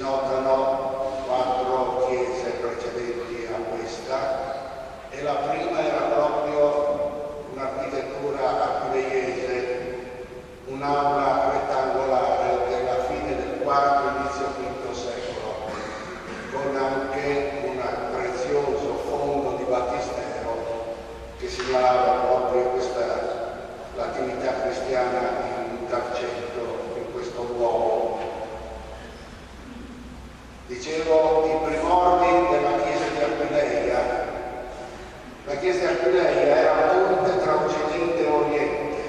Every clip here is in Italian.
notano 4 chiese precedenti a questa, e la prima era proprio un'architettura aquileiese, un'aula rettangolare della fine del IV, inizio V secolo, con anche un prezioso fondo di battistero che segnalava proprio l'attività cristiana in d'argento in questo luogo. Dicevo, i primordi della chiesa di Aquileia. La chiesa di Aquileia era ponte tra Occidente e Oriente,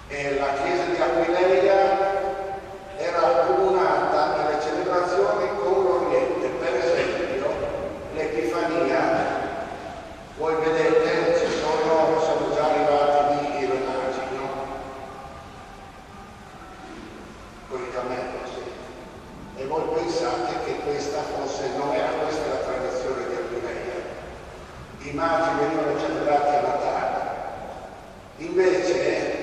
e la chiesa di Aquileia era accomunata nelle celebrazioni con l'Oriente. Per esempio, l'Epifania, voi vedete, sono già arrivati lì i renagi, no? Con i cammelli, sì. E voi pensate che questa fosse, non era questa la tradizione di Aquileia. I magi venivano celebrati a Natale. Invece,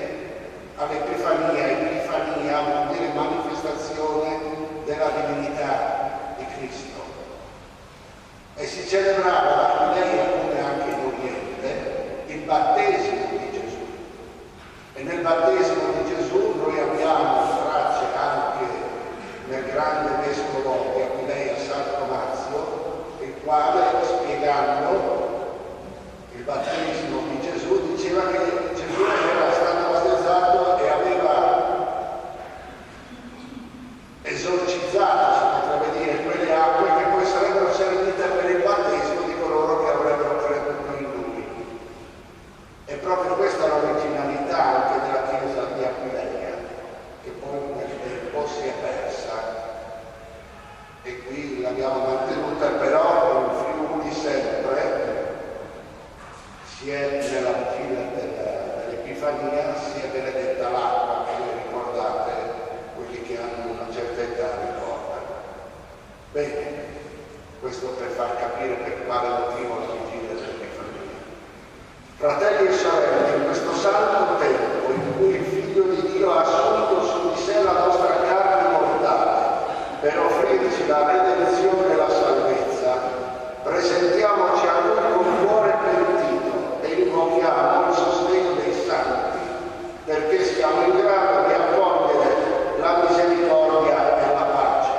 Epifania vuol dire manifestazione della divinità di Cristo. E si celebrava ad Aquileia, come anche in Oriente, il battesimo di Gesù. E nel battesimo di Gesù noi abbiamo tracce anche nel grande vescovo di Aquileia, San Tomazio, il quale, spiegando il battesimo di Gesù, diceva che Gesù era stato battezzato e aveva esorcizzato, si potrebbe dire, quelle acque che poi sarebbero servite per il battesimo di coloro che avrebbero creduto in lui. E proprio questa è l'originalità anche della chiesa di Aquileia, che poi nel tempo si è persa, e qui l'abbiamo mantenuta, però in Friuli sempre si è nella vigilia dell'Epifania, si è benedetta l'acqua, che le ricordate, quelli che hanno una certa età ricordano. Bene, questo per far capire per quale motivo la vigilia dell'Epifania. Fratelli e sorelle, in questo santo tempo in cui il Figlio di Dio ha assunto su di sé la nostra carne mortale per offrirci la redenzione e la salvezza, presentiamoci a Lui con cuore pentito e invochiamo il sostegno dei santi, perché siamo in grado di accogliere la misericordia e la pace.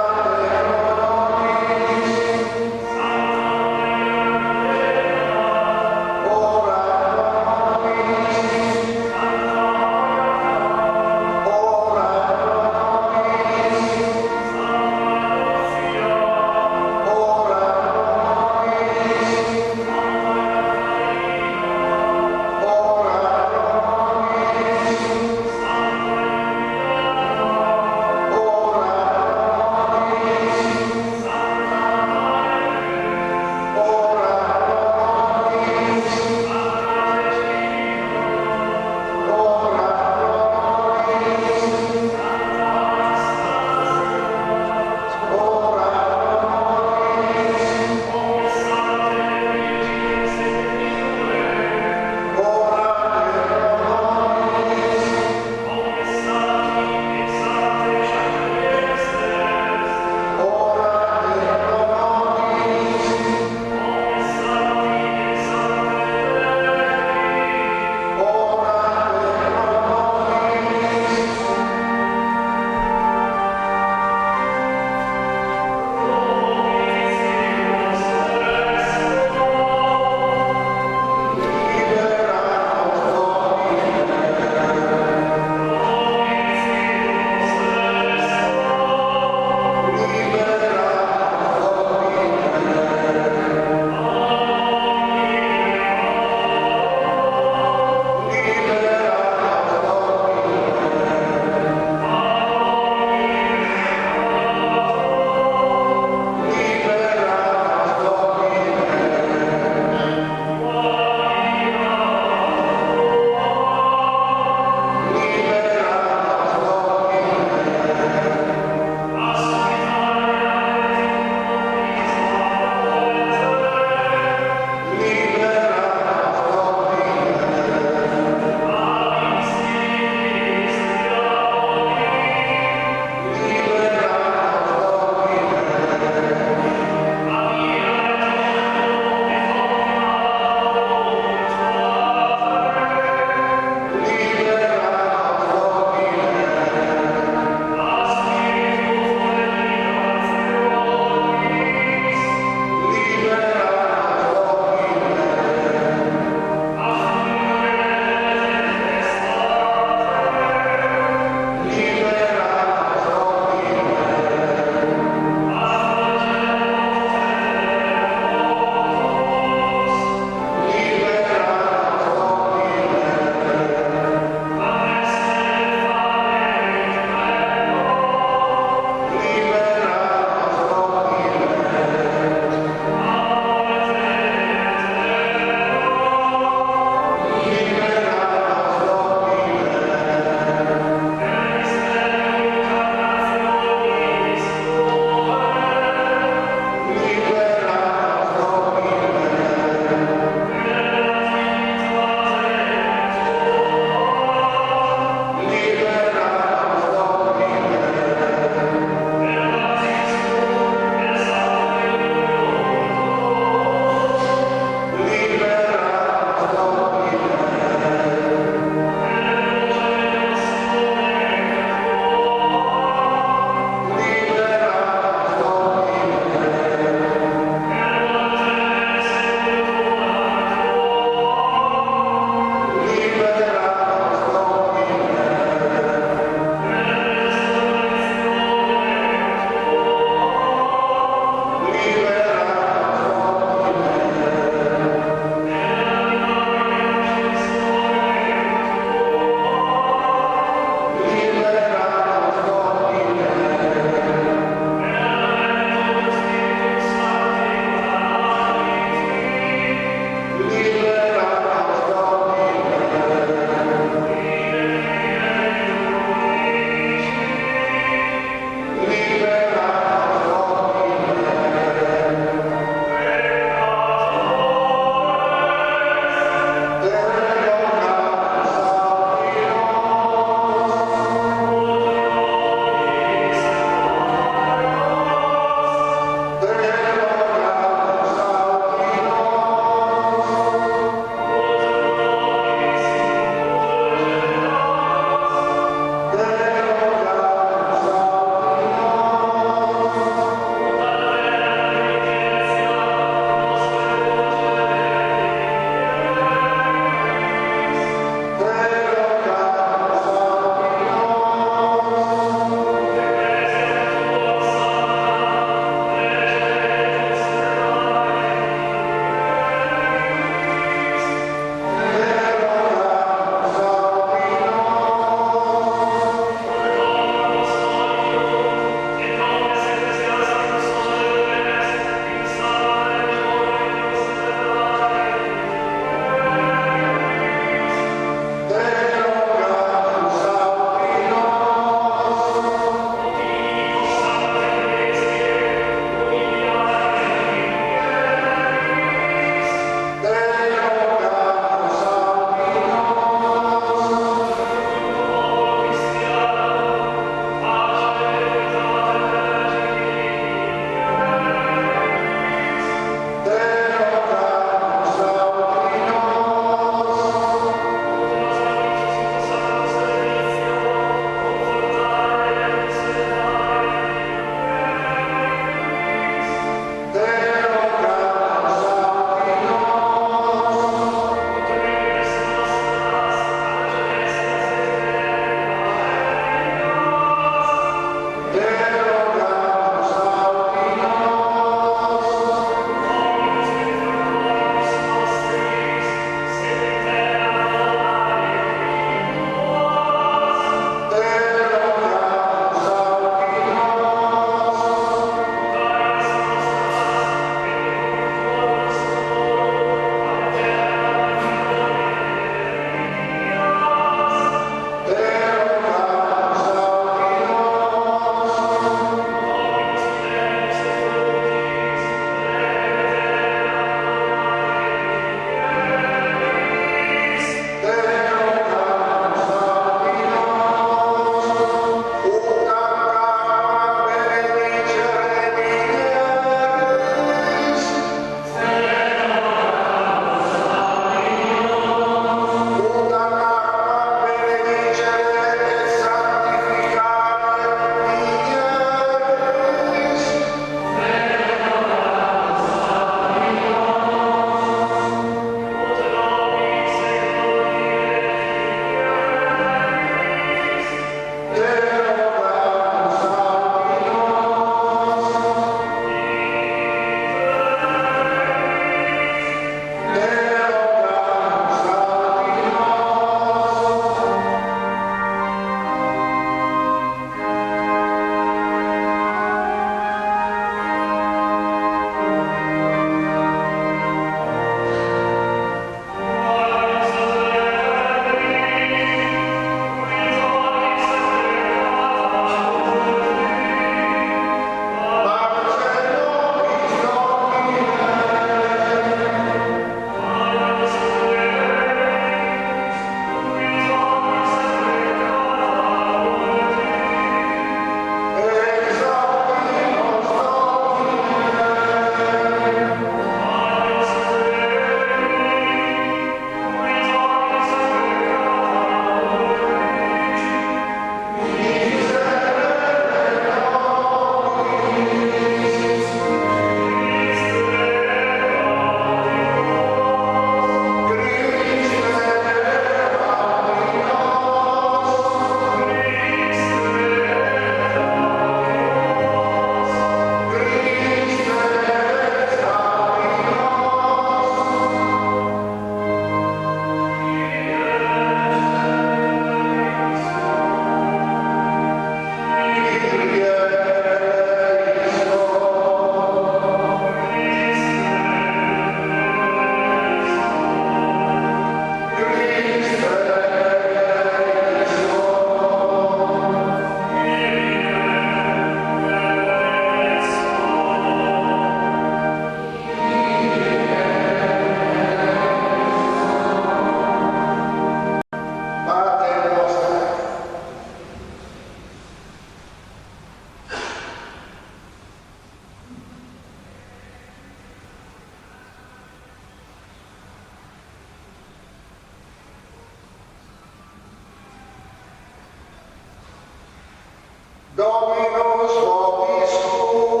Dominus vobiscum.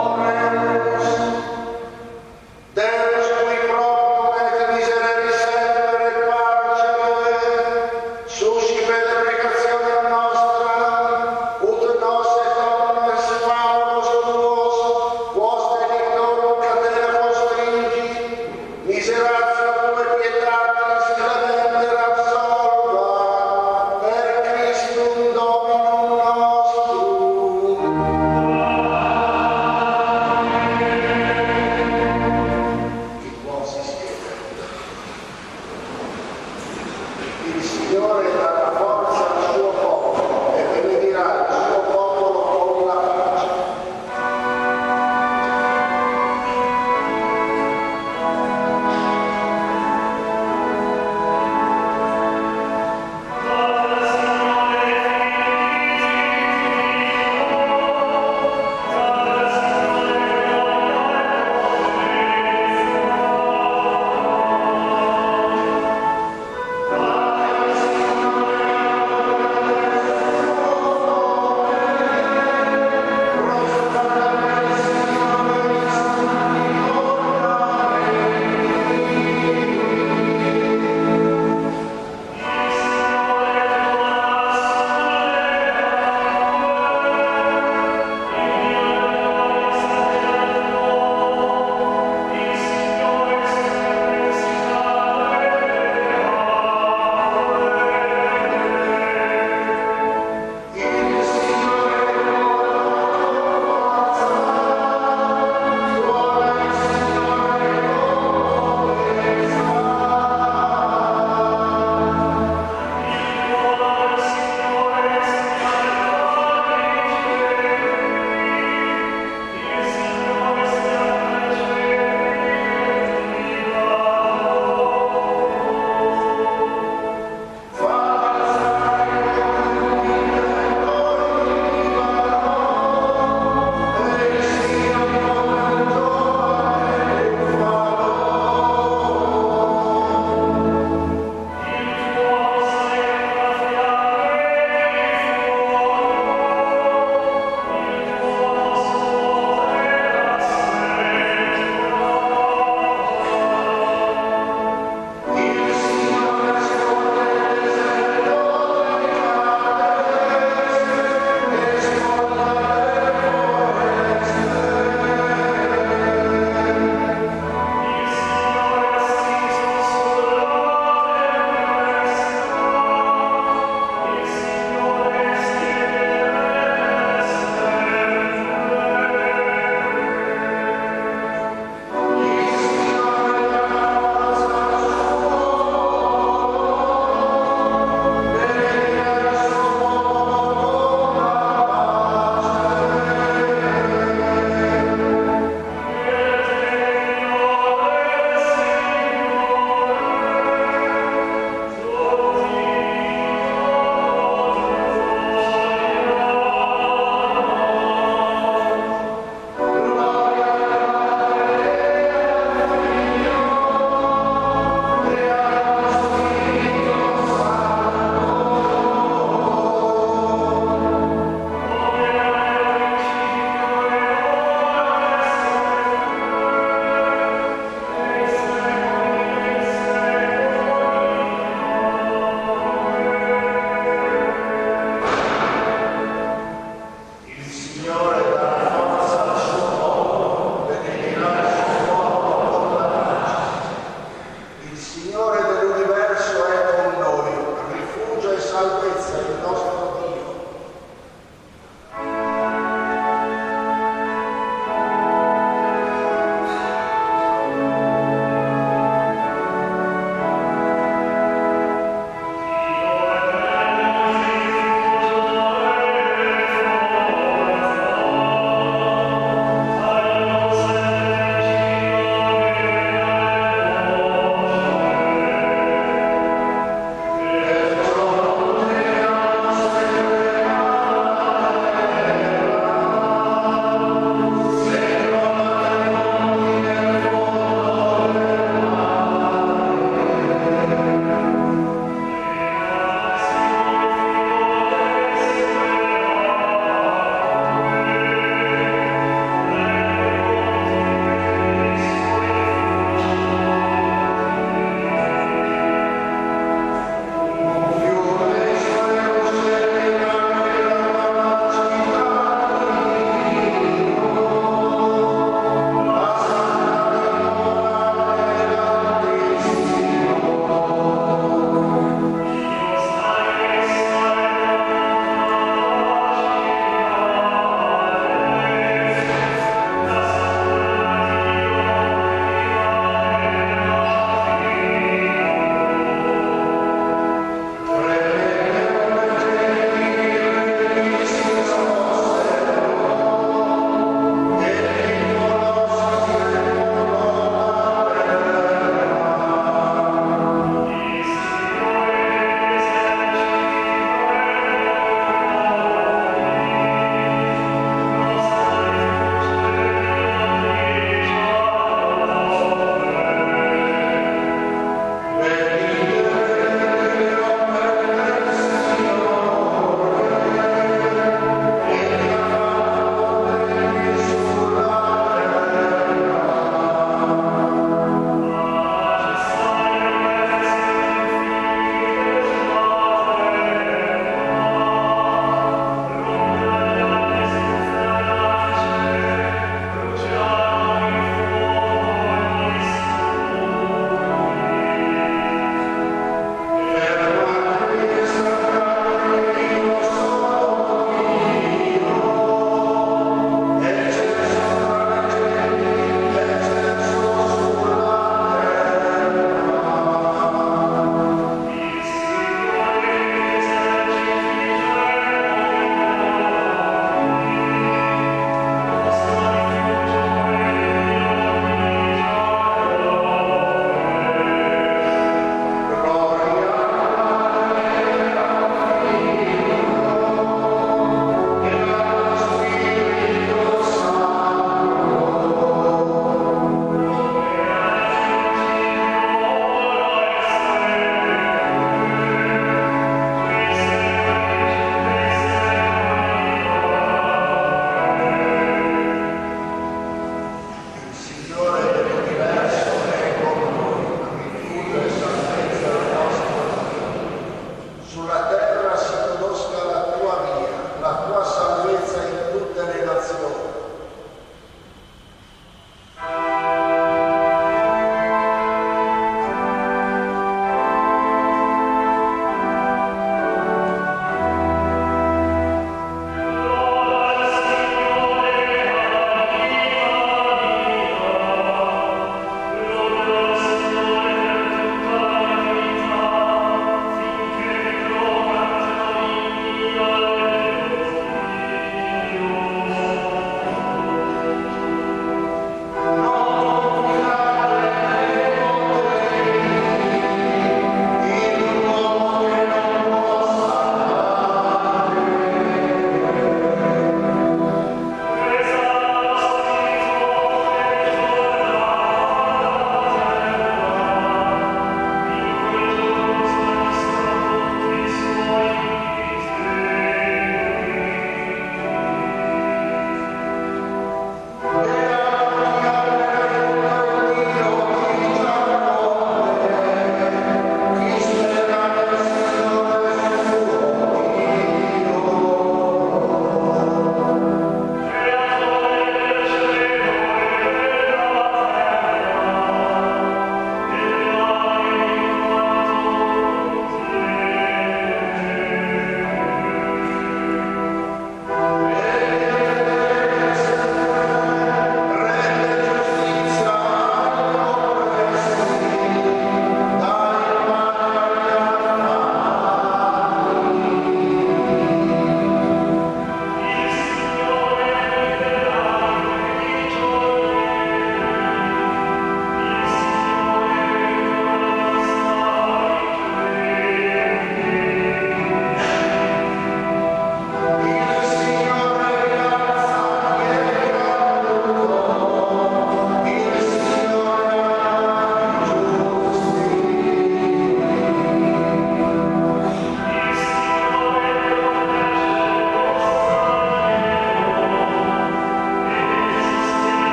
Oremus. Deus qui proprio et miserere semper et parce suscipet precatione nostra, ut nos et omnes famos tuos, quos delictorum catena constringi, miseratio tue pietatis clementer absolva.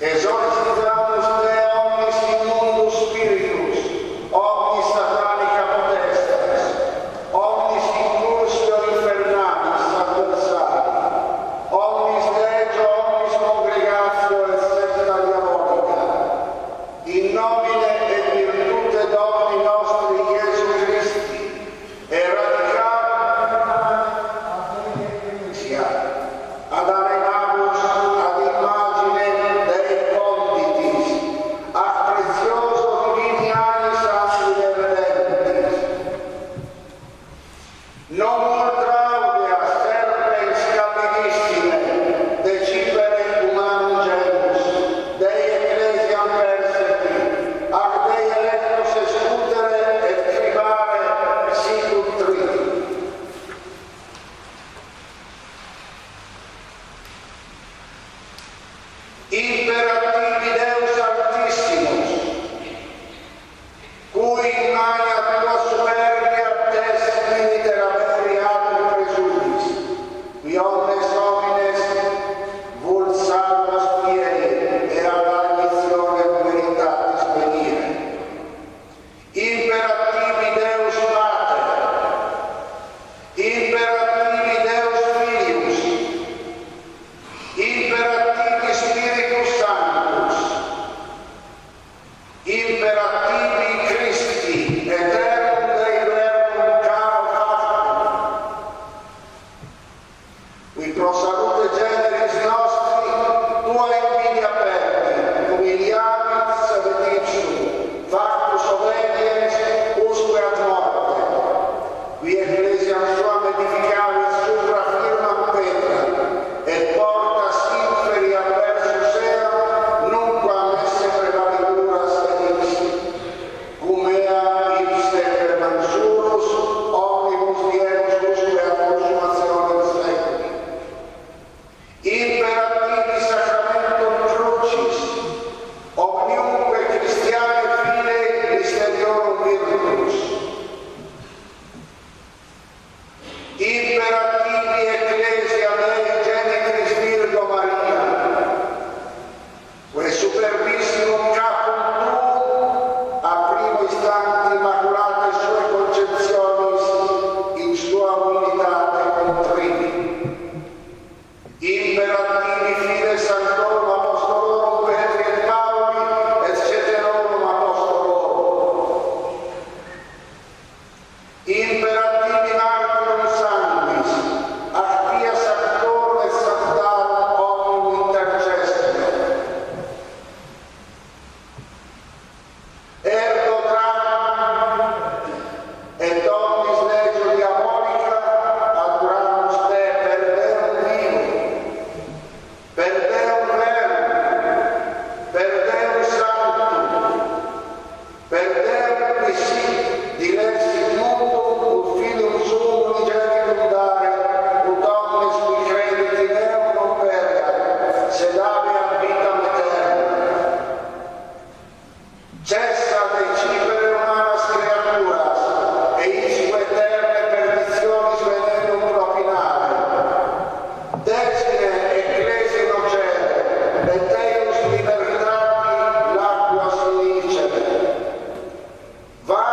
Exorcizamus te omnis immundus spiritus, omnis satanica potestas, omnis incursio infernalis adversari, omnis legio, omnis congregatio et secta diabolica, in nomine et virtute Domini nostri Iesu Christi, eradicam ad arenamus ad immagine Dei conditis, ac prezioso divini anis angeli redentis. Non ultra audea serpens caminissime, decipere humanum genus, Dei ecclesiam persecui, ac Dei electos escutere et cribare sicut triti. Imperativi Deus Altissimus, cui in mania tua superbia tes limiter averi adri presudis, qui omnes homines vult salvas fieri e alla missione veritatis venire. Imperativi Deus Mater, imperativi Deus Filius, imperativi Spiritus Sanctus, imperativi Christi, eternum Dei verbum caro factum, qui pro salute generis nostri tua invidia perdi, humiliavit sabet ipsum, factus obediens usque ad morte, qui ecclesiam suam edificavit supra firmam Petra, et portas inferi adversus eam, nunquam esse prevaliduras et ipsi, cum ea ipse premansurus, omnibus diemus usque ad consumationem seculi. Imperativi sacramentum crucis, omniumque Christiane filei mysteriorum virtus. Imperativi Ecclesia Dei Genitris Virgo Maria, que superbissimum capum tuum a primo istante immaculate sue conceptionis in sua humilitate contrivi. Imperativi Fides Sanctorum Apostolorum Petri et Pauli et Ceterorum Apostolorum. Imperativi Martyrum Sanguis, ac via Sanctorum et Sanctarum omnium intercessio. Ergo tram et omnis legio diabolica aduramus te per Deum vivo, per Deum verum, per Deum sanctum, per Deum qui sit dilexit mundum ut filium suum unigenitum dare, ut omnes qui credit in eum non pereat, sed habeat vitam aeternam. Cessa decipere humanas creaturas, e isque eterne perditionis venenum propinare. Decine ecclesie nocere, et Deus libertati laquas inicere. Va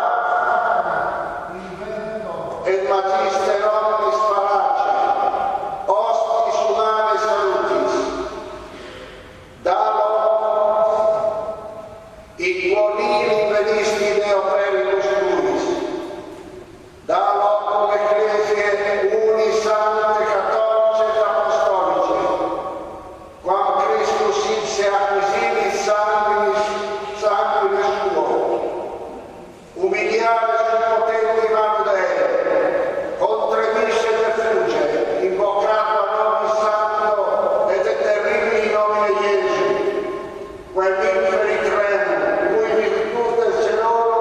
et magister omnis falace, hostis humane salutis. Dalo in quonili venisti Deo peritus tuis. Dalo cum ecclesiae uni sante cattolice et apostolice, quam Christus ipse acquisivit sanguinis suo, umiliare sul potenti mano Dei, contremisce et effuge, invocato a nome santo et terribili in nomine Iesu, quel inferi crem, cui virtutes celorum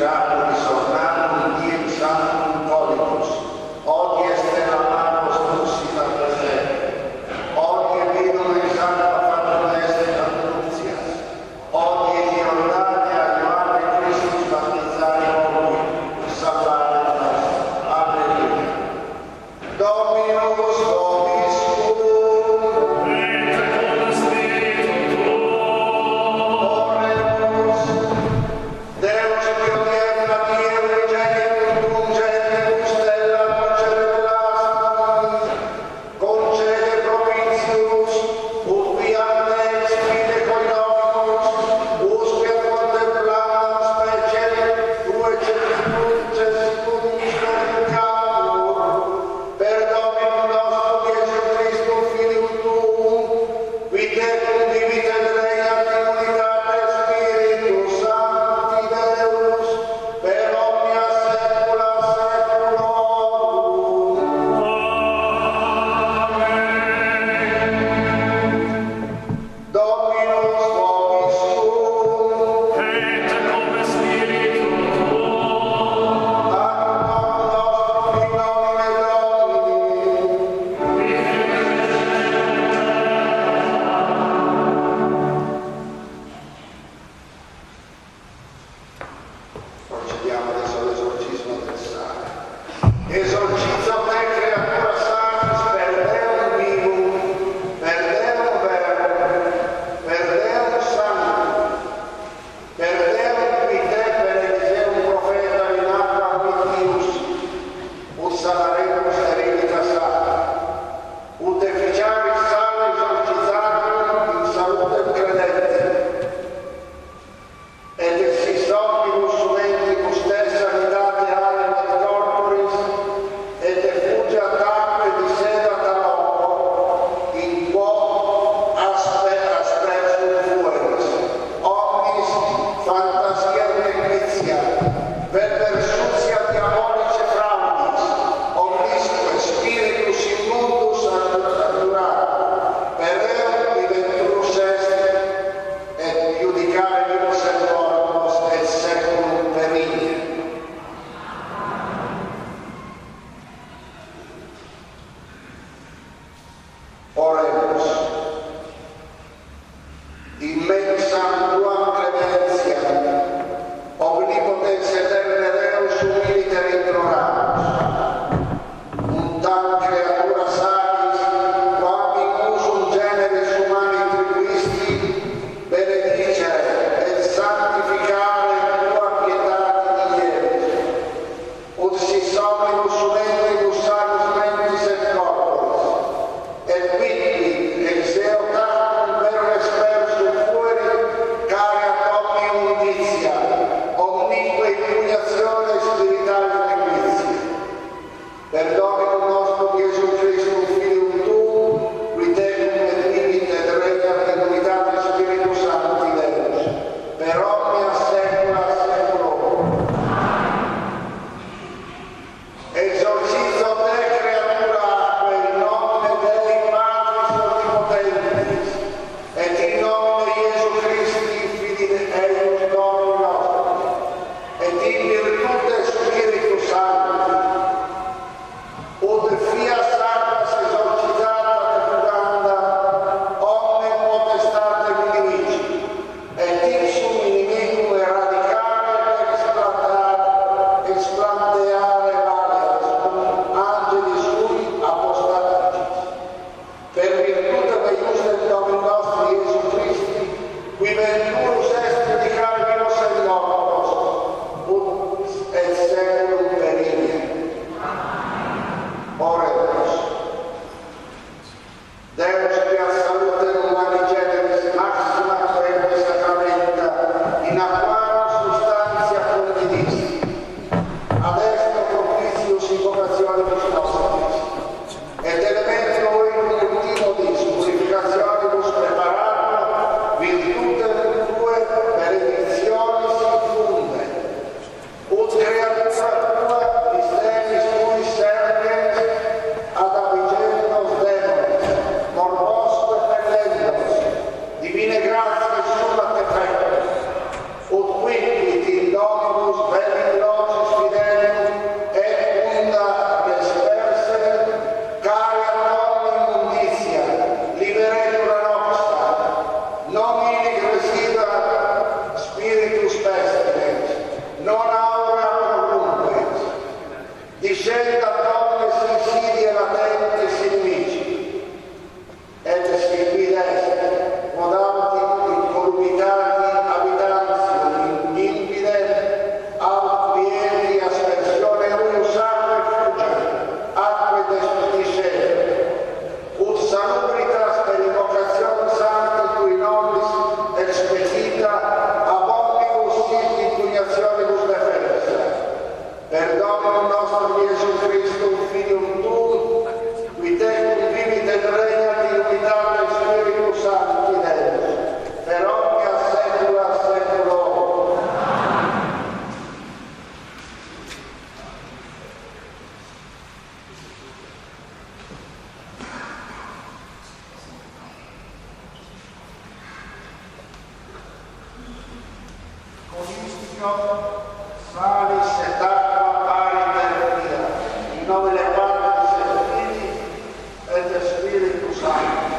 Miraculum sornanum diem sanctum colitus, odie stellamanos nussita presente, odie vidum in sancta Patrum est nuptias, odie Iordania Ioanne Christus baptizare omni, salvare nostro. Alleluia. Dominus vobiscum. Deus che odierna Dio regenitum cum genitum stella lucere velastis, concede propitius, ubiam ex fide coinominus, usque contemplam specie tue cecibundius verificatur, per Dominum nostrum Iesum Christum Filium tuum, qui tecum vivit et regnat in unitate Spiritus Sancti Deus, per omnia saecula saeculorum. Dominus vobiscum. Ad nostrum in nomine Domini. Procediamo adesso all'esorcismo del sale. Esorcizzo te creatura sanctis per Deum vivum, per Deum verbum, per Deum sanctum, per Deum qui te per Eliseum profeta in aqua vittius, ut sanaremus hereditas sacra, ut efficiaris sale esorcizatum in salutem credente, et exis omnibus sumenti custes Salis et aqua pariter via, in nomine Patris et Filii et Spiritus Sancti.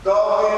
Dove